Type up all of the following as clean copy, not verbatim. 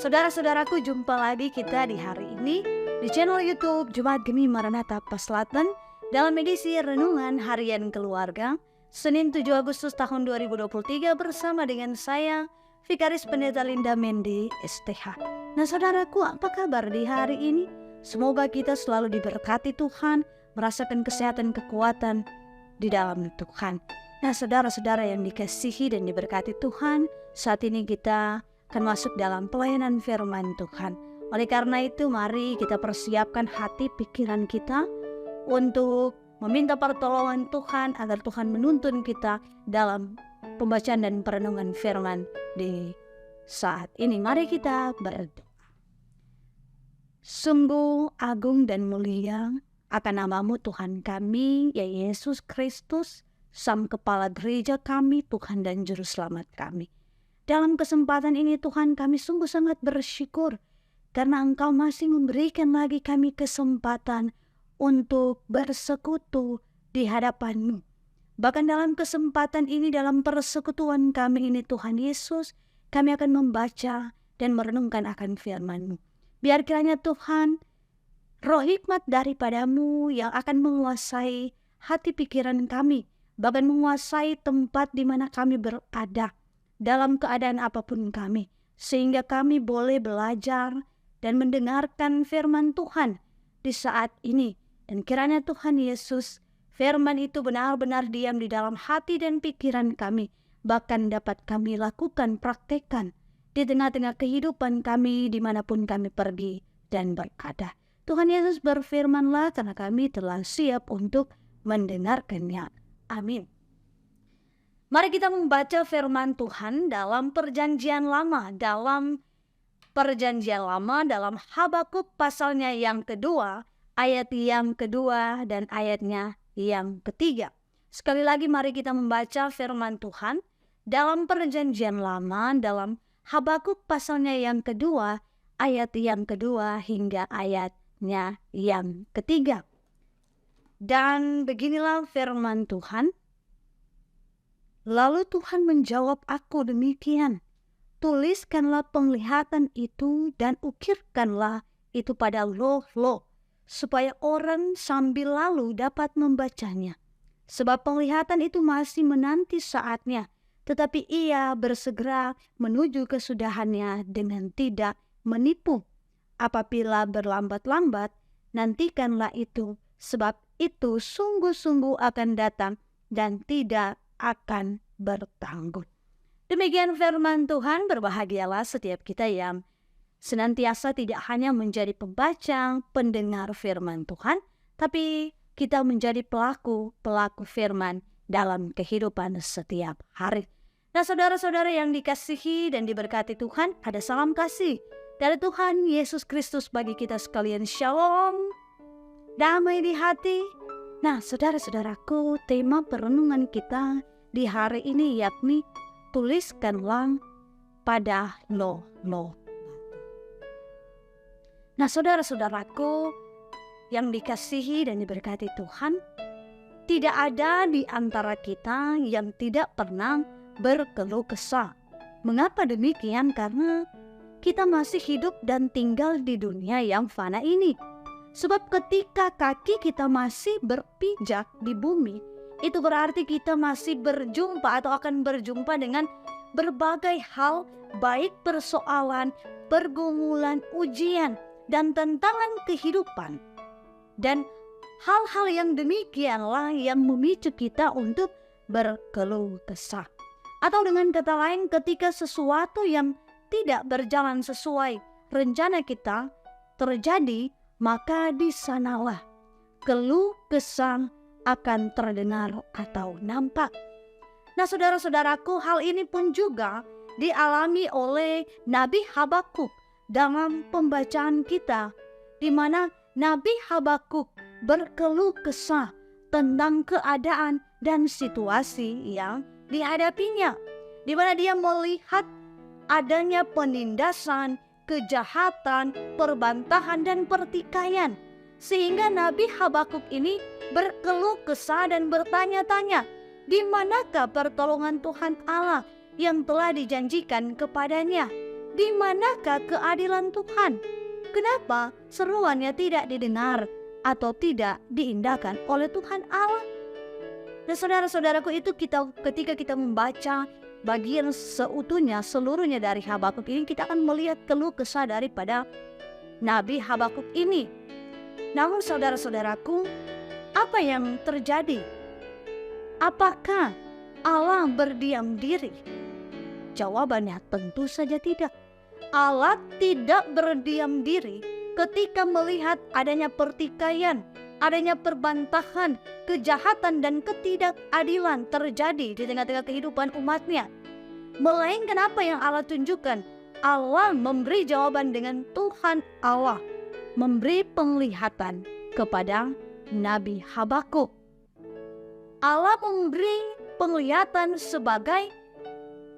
Saudara-saudaraku, jumpa lagi kita di hari ini di channel YouTube Jemaat Gemi Maranatha Paslatan dalam edisi Renungan Harian Keluarga Senin 7 Agustus tahun 2023 bersama dengan saya, Vikaris Pendeta Linda Mendi STH. Nah saudaraku, apa kabar di hari ini? Semoga kita selalu diberkati Tuhan, merasakan kesehatan kekuatan di dalam Tuhan. Nah saudara-saudara yang dikasihi dan diberkati Tuhan, saat ini kita akan masuk dalam pelayanan firman Tuhan. Oleh karena itu mari kita persiapkan hati pikiran kita untuk meminta pertolongan Tuhan agar Tuhan menuntun kita dalam pembacaan dan perenungan firman di saat ini. Mari kita berdoa. Sungguh agung dan mulia akan nama-Mu Tuhan kami, ya Yesus Kristus, Sang Kepala Gereja kami, Tuhan dan Juru Selamat kami. Dalam kesempatan ini Tuhan, kami sungguh sangat bersyukur karena Engkau masih memberikan lagi kami kesempatan untuk bersekutu di hadapan-Mu. Bahkan dalam kesempatan ini, dalam persekutuan kami ini Tuhan Yesus, kami akan membaca dan merenungkan akan firman-Mu. Biar kiranya Tuhan, roh hikmat daripada-Mu yang akan menguasai hati pikiran kami, bahkan menguasai tempat di mana kami berada dalam keadaan apapun kami, sehingga kami boleh belajar dan mendengarkan firman Tuhan di saat ini. Dan kiranya Tuhan Yesus, firman itu benar-benar diam di dalam hati dan pikiran kami, bahkan dapat kami lakukan, praktekkan di tengah-tengah kehidupan kami dimanapun kami pergi dan berada. Tuhan Yesus berfirman-Lah karena kami telah siap untuk mendengarkannya. Amin. Mari kita membaca firman Tuhan dalam Perjanjian Lama. Dalam Perjanjian Lama, dalam Habakuk pasalnya yang kedua, ayat yang kedua dan ayatnya yang ketiga. Sekali lagi mari kita membaca firman Tuhan dalam Perjanjian Lama, dalam Habakuk pasalnya yang kedua, ayat yang kedua hingga ayatnya yang ketiga. Dan beginilah firman Tuhan. Lalu Tuhan menjawab aku demikian, tuliskanlah penglihatan itu dan ukirkanlah itu pada loh-loh, supaya orang sambil lalu dapat membacanya. Sebab penglihatan itu masih menanti saatnya, tetapi ia bersegera menuju kesudahannya dengan tidak menipu. Apabila berlambat-lambat, nantikanlah itu, sebab itu sungguh-sungguh akan datang dan tidak akan bertanggung. Demikian firman Tuhan. Berbahagialah setiap kita yang senantiasa tidak hanya menjadi pembaca, pendengar firman Tuhan, tapi kita menjadi pelaku firman dalam kehidupan setiap hari. Nah saudara-saudara yang dikasihi dan diberkati Tuhan, ada salam kasih dari Tuhan Yesus Kristus bagi kita sekalian. Shalom, damai di hati. Nah saudara-saudaraku, tema perenungan kita di hari ini yakni tuliskanlah pada loh-loh. Nah saudara-saudaraku yang dikasihi dan diberkati Tuhan, tidak ada di antara kita yang tidak pernah berkeluh kesah. Mengapa demikian? Karena kita masih hidup dan tinggal di dunia yang fana ini. Sebab ketika kaki kita masih berpijak di bumi, itu berarti kita masih berjumpa atau akan berjumpa dengan berbagai hal, baik persoalan, pergumulan, ujian, dan tantangan kehidupan. Dan hal-hal yang demikianlah yang memicu kita untuk berkeluh kesah. Atau dengan kata lain, ketika sesuatu yang tidak berjalan sesuai rencana kita terjadi, maka di sanalah keluh kesah akan terdengar atau nampak. Nah saudara-saudaraku, hal ini pun juga dialami oleh Nabi Habakuk dalam pembacaan kita, di mana Nabi Habakuk berkeluh kesah tentang keadaan dan situasi yang dihadapinya, di mana dia melihat adanya penindasan, kejahatan, perbantahan, dan pertikaian. Sehingga Nabi Habakuk ini berkeluh kesah dan bertanya-tanya, di manakah pertolongan Tuhan Allah yang telah dijanjikan kepadanya? Di manakah keadilan Tuhan? Kenapa seruannya tidak didengar atau tidak diindahkan oleh Tuhan Allah? Dan saudara-saudaraku, itu ketika kita membaca bagian seutuhnya, seluruhnya dari Habakuk ini, kita akan melihat keluh kesah daripada Nabi Habakuk ini. Namun saudara-saudaraku, apa yang terjadi? Apakah Allah berdiam diri? Jawabannya tentu saja tidak. Allah tidak berdiam diri ketika melihat adanya pertikaian, adanya perbantahan, kejahatan dan ketidakadilan terjadi di tengah-tengah kehidupan umatnya. Melainkan apa yang Allah tunjukkan? Allah memberi jawaban dengan Tuhan Allah memberi penglihatan kepada Nabi Habakuk. Allah memberi penglihatan sebagai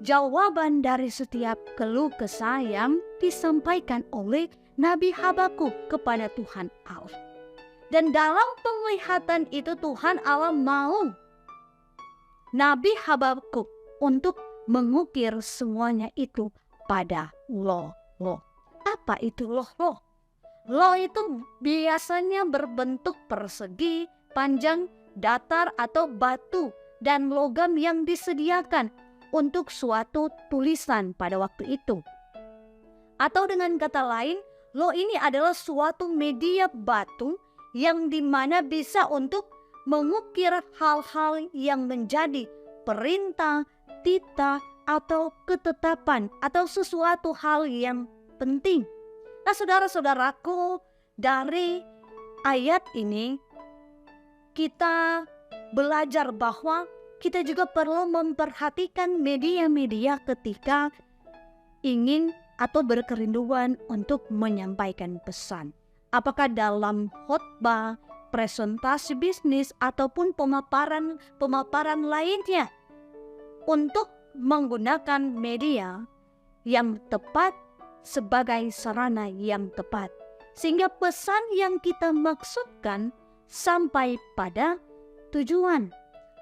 jawaban dari setiap keluh kesah yang disampaikan oleh Nabi Habakuk kepada Tuhan Allah. Dan dalam penglihatan itu Tuhan Allah mau Nabi Habakuk untuk mengukir semuanya itu pada loh. Apa itu loh? Loh itu biasanya berbentuk persegi, panjang, datar atau batu dan logam yang disediakan untuk suatu tulisan pada waktu itu. Atau dengan kata lain, loh ini adalah suatu media batu yang dimana bisa untuk mengukir hal-hal yang menjadi perintah, titah, atau ketetapan, atau sesuatu hal yang penting. Nah saudara-saudaraku, dari ayat ini kita belajar bahwa kita juga perlu memperhatikan media-media ketika ingin atau berkerinduan untuk menyampaikan pesan. Apakah dalam khotbah, presentasi bisnis, ataupun pemaparan lainnya. Untuk menggunakan media yang tepat sebagai sarana yang tepat. Sehingga pesan yang kita maksudkan sampai pada tujuan.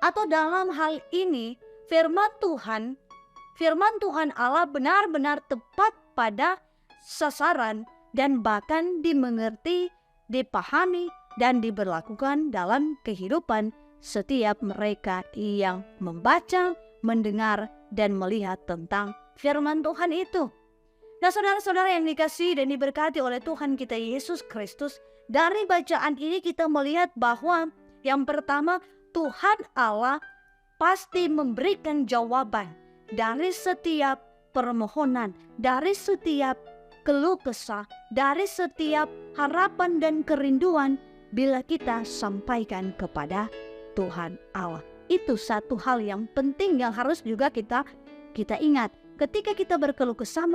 Atau dalam hal ini firman Tuhan Allah benar-benar tepat pada sasaran dan bahkan dimengerti, dipahami, dan diberlakukan dalam kehidupan setiap mereka yang membaca, mendengar, dan melihat tentang firman Tuhan itu. Nah saudara-saudara yang dikasihi dan diberkati oleh Tuhan kita Yesus Kristus, dari bacaan ini kita melihat bahwa yang pertama, Tuhan Allah pasti memberikan jawaban dari setiap permohonan, dari setiap keluh kesah, dari setiap harapan dan kerinduan bila kita sampaikan kepada Tuhan Allah. Itu satu hal yang penting yang harus juga kita ingat. Ketika kita berkeluh kesah,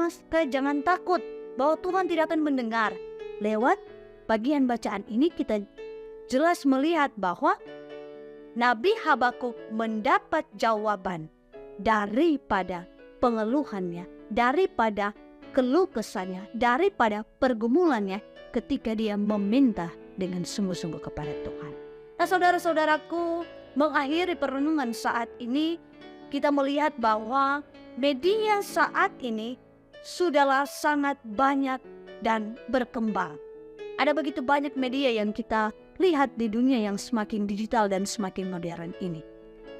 jangan takut bahwa Tuhan tidak akan mendengar. Lewat bagian bacaan ini kita jelas melihat bahwa Nabi Habakuk mendapat jawaban daripada pengeluhannya, daripada keluh kesahnya, daripada pergumulannya ketika dia meminta dengan sungguh-sungguh kepada Tuhan. Nah saudara-saudaraku, mengakhiri perenungan saat ini, kita melihat bahwa media saat ini sudahlah sangat banyak dan berkembang. Ada begitu banyak media yang kita lihat di dunia yang semakin digital dan semakin modern ini.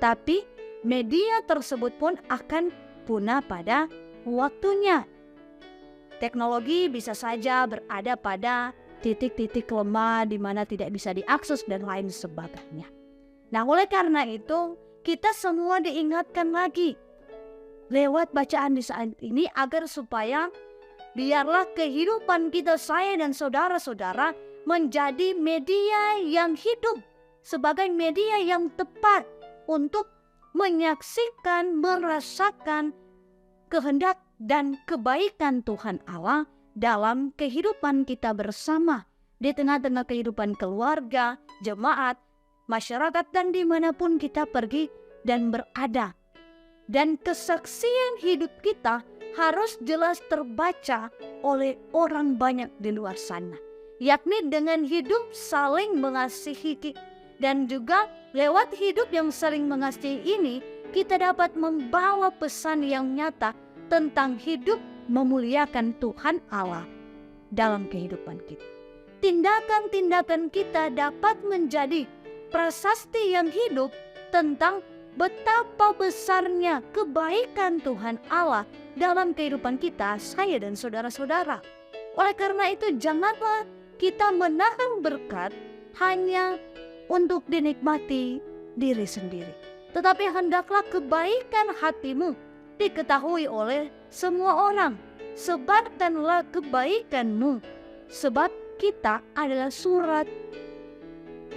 Tapi media tersebut pun akan punah pada waktunya. Teknologi bisa saja berada pada titik-titik lemah di mana tidak bisa diakses dan lain sebagainya. Nah, oleh karena itu kita semua diingatkan lagi lewat bacaan di saat ini agar supaya biarlah kehidupan kita, saya dan saudara-saudara, menjadi media yang hidup, sebagai media yang tepat untuk menyaksikan, merasakan kehendak dan kebaikan Tuhan Allah dalam kehidupan kita bersama, di tengah-tengah kehidupan keluarga, jemaat, masyarakat, dan dimanapun kita pergi dan berada. Dan kesaksian hidup kita harus jelas terbaca oleh orang banyak di luar sana, yakni dengan hidup saling mengasihi. Dan juga lewat hidup yang saling mengasihi ini, kita dapat membawa pesan yang nyata tentang hidup memuliakan Tuhan Allah dalam kehidupan kita. Tindakan-tindakan kita dapat menjadi prasasti yang hidup tentang betapa besarnya kebaikan Tuhan Allah dalam kehidupan kita, saya dan saudara-saudara. Oleh karena itu, janganlah kita menahan berkat hanya untuk dinikmati diri sendiri, tetapi hendaklah kebaikan hatimu diketahui oleh semua orang. Sebarkanlah kebaikanmu, sebab kita adalah surat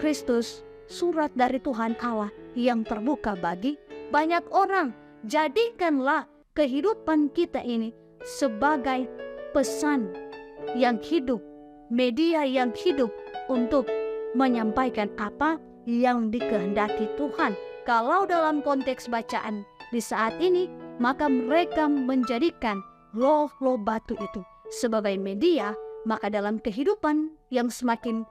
Kristus, surat dari Tuhan Allah yang terbuka bagi banyak orang. Jadikanlah kehidupan kita ini sebagai pesan yang hidup, media yang hidup untuk menyampaikan apa yang dikehendaki Tuhan. Kalau dalam konteks bacaan di saat ini, maka mereka menjadikan loh batu itu sebagai media. Maka dalam kehidupan yang semakin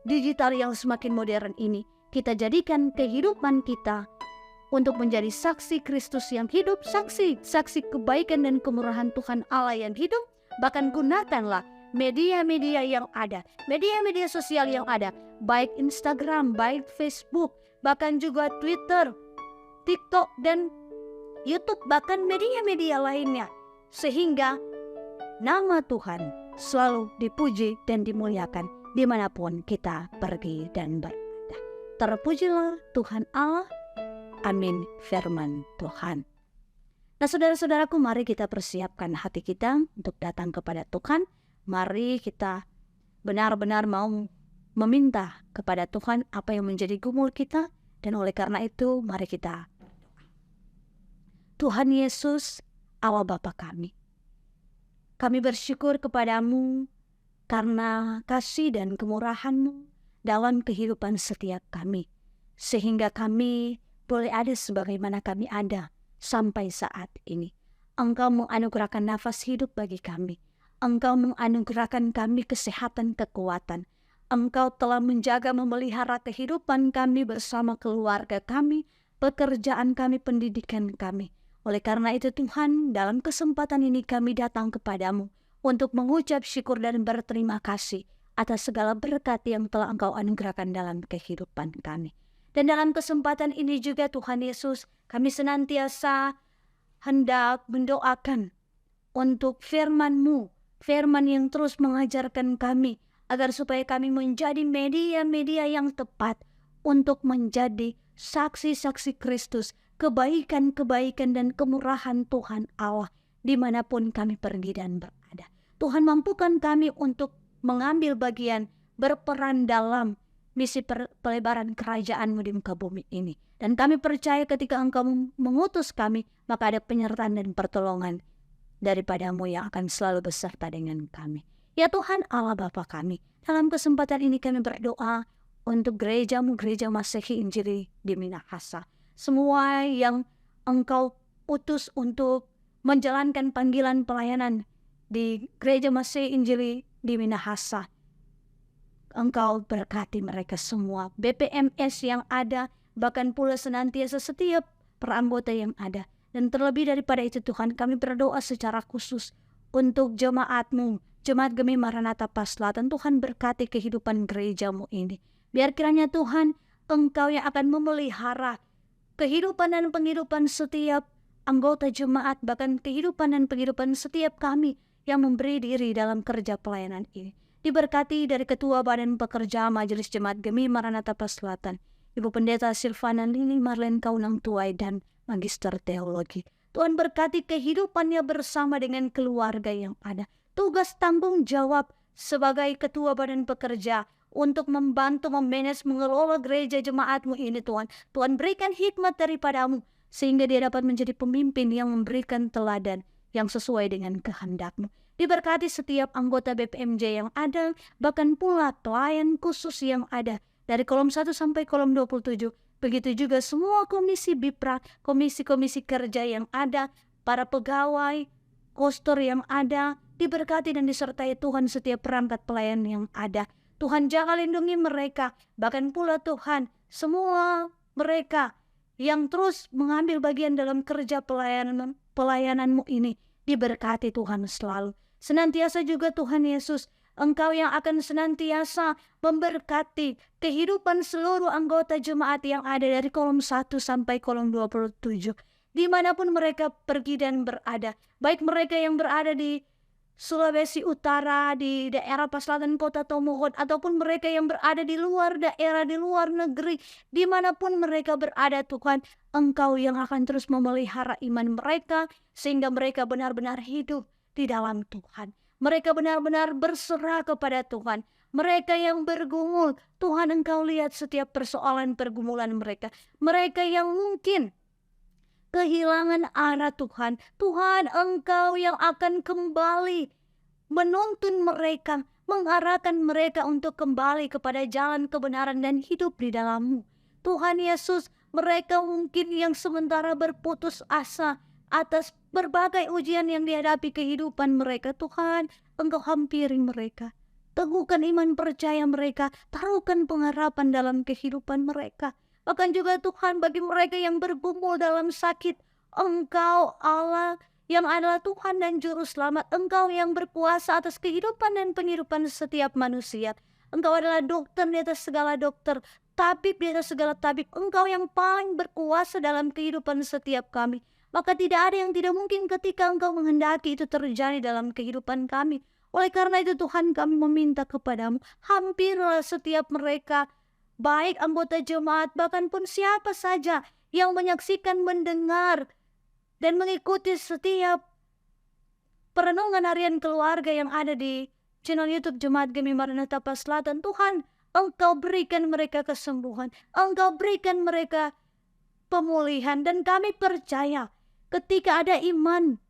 digital, yang semakin modern ini, kita jadikan kehidupan kita untuk menjadi saksi Kristus yang hidup, saksi kebaikan dan kemurahan Tuhan Allah yang hidup. Bahkan gunakanlah media-media yang ada, media-media sosial yang ada, baik Instagram, baik Facebook, bahkan juga Twitter, TikTok, dan YouTube, bahkan media-media lainnya, sehingga nama Tuhan selalu dipuji dan dimuliakan dimanapun kita pergi dan berada. Terpujilah Tuhan Allah. Amin. Firman Tuhan. Nah, saudara-saudaraku, mari kita persiapkan hati kita untuk datang kepada Tuhan. Mari kita benar-benar mau meminta kepada Tuhan apa yang menjadi gumul kita. Dan oleh karena itu, mari kita Tuhan Yesus, Allah Bapa kami bersyukur kepadamu karena kasih dan kemurahan-Mu dalam kehidupan setiap kami, sehingga kami boleh ada sebagaimana kami ada sampai saat ini. Engkau menganugerahkan nafas hidup bagi kami. Engkau menganugerahkan kami kesehatan, kekuatan. Engkau telah menjaga, memelihara kehidupan kami bersama keluarga kami, pekerjaan kami, pendidikan kami. Oleh karena itu Tuhan, dalam kesempatan ini kami datang kepadamu untuk mengucap syukur dan berterima kasih atas segala berkat yang telah Engkau anugerahkan dalam kehidupan kami. Dan dalam kesempatan ini juga Tuhan Yesus, kami senantiasa hendak mendoakan untuk firman-Mu, firman yang terus mengajarkan kami, agar supaya kami menjadi media-media yang tepat untuk menjadi saksi-saksi Kristus, kebaikan-kebaikan dan kemurahan Tuhan Allah dimanapun kami pergi dan berada. Tuhan, mampukan kami untuk mengambil bagian, berperan dalam misi pelebaran kerajaan-Mu di muka bumi ini. Dan kami percaya ketika Engkau mengutus kami, maka ada penyertaan dan pertolongan daripada-Mu yang akan selalu beserta dengan kami. Ya Tuhan Allah Bapa kami, dalam kesempatan ini kami berdoa untuk gereja-Mu, Gereja Masehi Injili di Minahasa. Semua yang Engkau utus untuk menjalankan panggilan pelayanan di Gereja Masehi Injili di Minahasa, Engkau berkati mereka semua. BPMS yang ada, bahkan pula senantiasa setiap peranggota yang ada. Dan terlebih daripada itu Tuhan, kami berdoa secara khusus untuk jemaat-Mu, Jemaat Gemi Maranatha Paslatan. Tuhan, berkati kehidupan gereja-Mu ini. Biar kiranya Tuhan, Engkau yang akan memelihara kehidupan dan penghidupan setiap anggota jemaat, bahkan kehidupan dan penghidupan setiap kami yang memberi diri dalam kerja pelayanan ini. Diberkati dari Ketua Badan Pekerja Majelis Jemaat Gemi Maranatha Paslatan, Ibu Pendeta Silvana Lini Marlen Kaunang Tuai dan Magister Teologi. Tuhan, berkati kehidupannya bersama dengan keluarga yang ada. Tugas tanggung jawab sebagai Ketua Badan Pekerja untuk membantu, memanage, mengelola gereja jemaat-Mu ini Tuhan. Tuhan, berikan hikmat daripada-Mu sehingga dia dapat menjadi pemimpin yang memberikan teladan yang sesuai dengan kehendak-Mu. Diberkati setiap anggota BPMJ yang ada, bahkan pula pelayan khusus yang ada dari kolom 1 sampai kolom 27. Begitu juga semua komisi BIPRA, komisi-komisi kerja yang ada, para pegawai, kostor yang ada, diberkati dan disertai Tuhan setiap perangkat pelayan yang ada. Tuhan, jaga lindungi mereka, bahkan pula Tuhan, semua mereka yang terus mengambil bagian dalam kerja pelayanan-Mu ini, Diberkati Tuhan selalu. Senantiasa juga Tuhan Yesus, Engkau yang akan senantiasa memberkati kehidupan seluruh anggota jemaat yang ada dari kolom 1 sampai kolom 27. Dimanapun mereka pergi dan berada. Baik mereka yang berada di Sulawesi Utara, di daerah Selatan Kota Tomohon, ataupun mereka yang berada di luar daerah, di luar negeri, dimanapun mereka berada Tuhan, Engkau yang akan terus memelihara iman mereka, sehingga mereka benar-benar hidup di dalam Tuhan. Mereka benar-benar berserah kepada Tuhan. Mereka yang bergumul, Tuhan Engkau lihat setiap persoalan pergumulan mereka. Mereka yang mungkin kehilangan arah Tuhan, Tuhan Engkau yang akan kembali menuntun mereka, mengarahkan mereka untuk kembali kepada jalan kebenaran dan hidup di dalam-Mu. Tuhan Yesus, mereka mungkin yang sementara berputus asa atas berbagai ujian yang dihadapi kehidupan mereka, Tuhan Engkau hampiri mereka. Teguhkan iman percaya mereka, taruhkan pengharapan dalam kehidupan mereka. Bahkan juga Tuhan bagi mereka yang bergumul dalam sakit, Engkau Allah yang adalah Tuhan dan Juru Selamat. Engkau yang berkuasa atas kehidupan dan penghidupan setiap manusia. Engkau adalah dokter di atas segala dokter, tabib di atas segala tabib. Engkau yang paling berkuasa dalam kehidupan setiap kami. Maka tidak ada yang tidak mungkin ketika Engkau menghendaki itu terjadi dalam kehidupan kami. Oleh karena itu Tuhan, kami meminta kepadamu, hampirlah setiap mereka, baik anggota jemaat, bahkan pun siapa saja yang menyaksikan, mendengar, dan mengikuti setiap perenungan harian keluarga yang ada di channel YouTube Jemaat Gemi Maranatha Selatan. Tuhan, Engkau berikan mereka kesembuhan, Engkau berikan mereka pemulihan, dan kami percaya ketika ada iman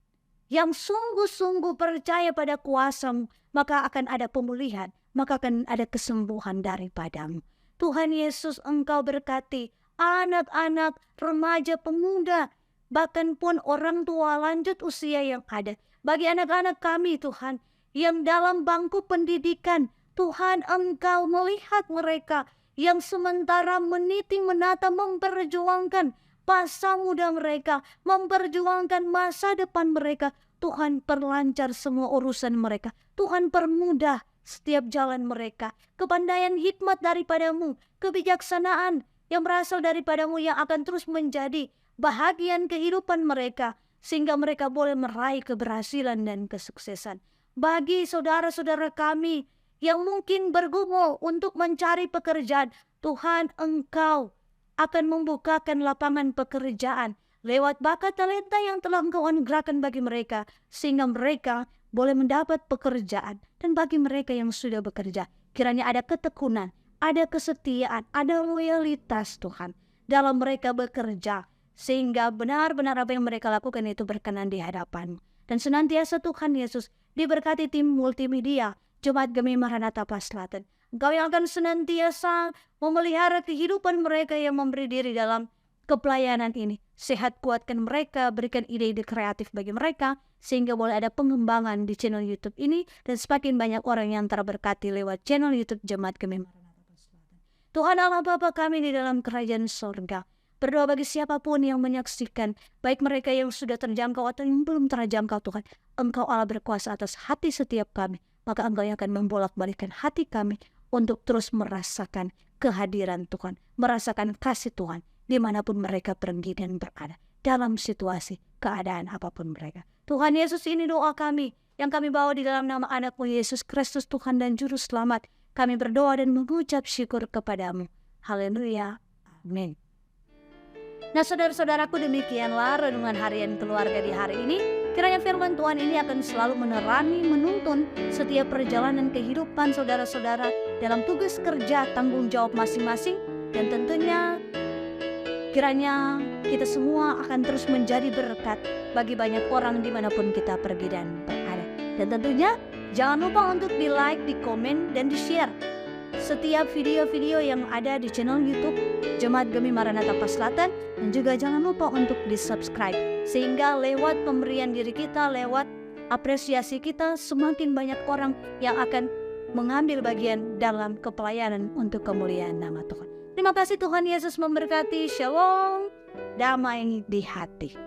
yang sungguh-sungguh percaya pada kuasa-Mu, maka akan ada pemulihan, maka akan ada kesembuhan daripada-Mu. Tuhan Yesus, Engkau berkati anak-anak, remaja, pemuda, bahkan pun orang tua lanjut usia yang ada. Bagi anak-anak kami Tuhan, yang dalam bangku pendidikan, Tuhan Engkau melihat mereka yang sementara meniti menata memperjuangkan masa muda mereka, memperjuangkan masa depan mereka. Tuhan perlancar semua urusan mereka. Tuhan permudah setiap jalan mereka. Kepandaian hikmat daripada-Mu, kebijaksanaan yang berasal daripada-Mu yang akan terus menjadi bahagian kehidupan mereka, sehingga mereka boleh meraih keberhasilan dan kesuksesan. Bagi saudara-saudara kami yang mungkin bergumul untuk mencari pekerjaan, Tuhan Engkau akan membukakan lapangan pekerjaan lewat bakat talenta yang telah Engkau anugerahkan bagi mereka, sehingga mereka boleh mendapat pekerjaan. Dan bagi mereka yang sudah bekerja, kiranya ada ketekunan, ada kesetiaan, ada loyalitas Tuhan dalam mereka bekerja, sehingga benar-benar apa yang mereka lakukan itu berkenan di hadapan. Dan senantiasa Tuhan Yesus diberkati tim multimedia Jemaat Gemi Maranatha Selatan. Engkau yang akan senantiasa memelihara kehidupan mereka yang memberi diri dalam kepelayanan ini. Sehat kuatkan mereka, berikan ide-ide kreatif bagi mereka, sehingga boleh ada pengembangan di channel YouTube ini, dan semakin banyak orang yang terberkati lewat channel YouTube Jemaat Gemi Maranatha Selatan. Tuhan Allah Bapa kami di dalam kerajaan sorga, berdoa bagi siapapun yang menyaksikan, baik mereka yang sudah terjangkau atau yang belum terjangkau Tuhan. Engkau Allah berkuasa atas hati setiap kami, maka Engkau yang akan membolak-balikan hati kami untuk terus merasakan kehadiran Tuhan, merasakan kasih Tuhan dimanapun mereka pergi dan berada, dalam situasi keadaan apapun mereka. Tuhan Yesus, ini doa kami yang kami bawa di dalam nama anak-Mu Yesus Kristus, Tuhan dan Juru Selamat. Kami berdoa dan mengucap syukur kepadamu. Haleluya. Amin. Nah saudara-saudaraku, demikianlah renungan harian keluarga di hari ini. Kiranya firman Tuhan ini akan selalu menerangi, menuntun setiap perjalanan kehidupan saudara-saudara dalam tugas kerja tanggung jawab masing-masing. Dan tentunya kiranya kita semua akan terus menjadi berkat bagi banyak orang dimanapun kita pergi dan berada. Dan tentunya jangan lupa untuk di like, di komen, dan di share setiap video-video yang ada di channel YouTube Jemaat Gemi Maranatha Selatan. Dan juga jangan lupa untuk di subscribe, sehingga lewat pemberian diri kita, lewat apresiasi kita, semakin banyak orang yang akan mengambil bagian dalam kepelayanan untuk kemuliaan nama Tuhan. Terima kasih, Tuhan Yesus memberkati. Shalom, damai di hati.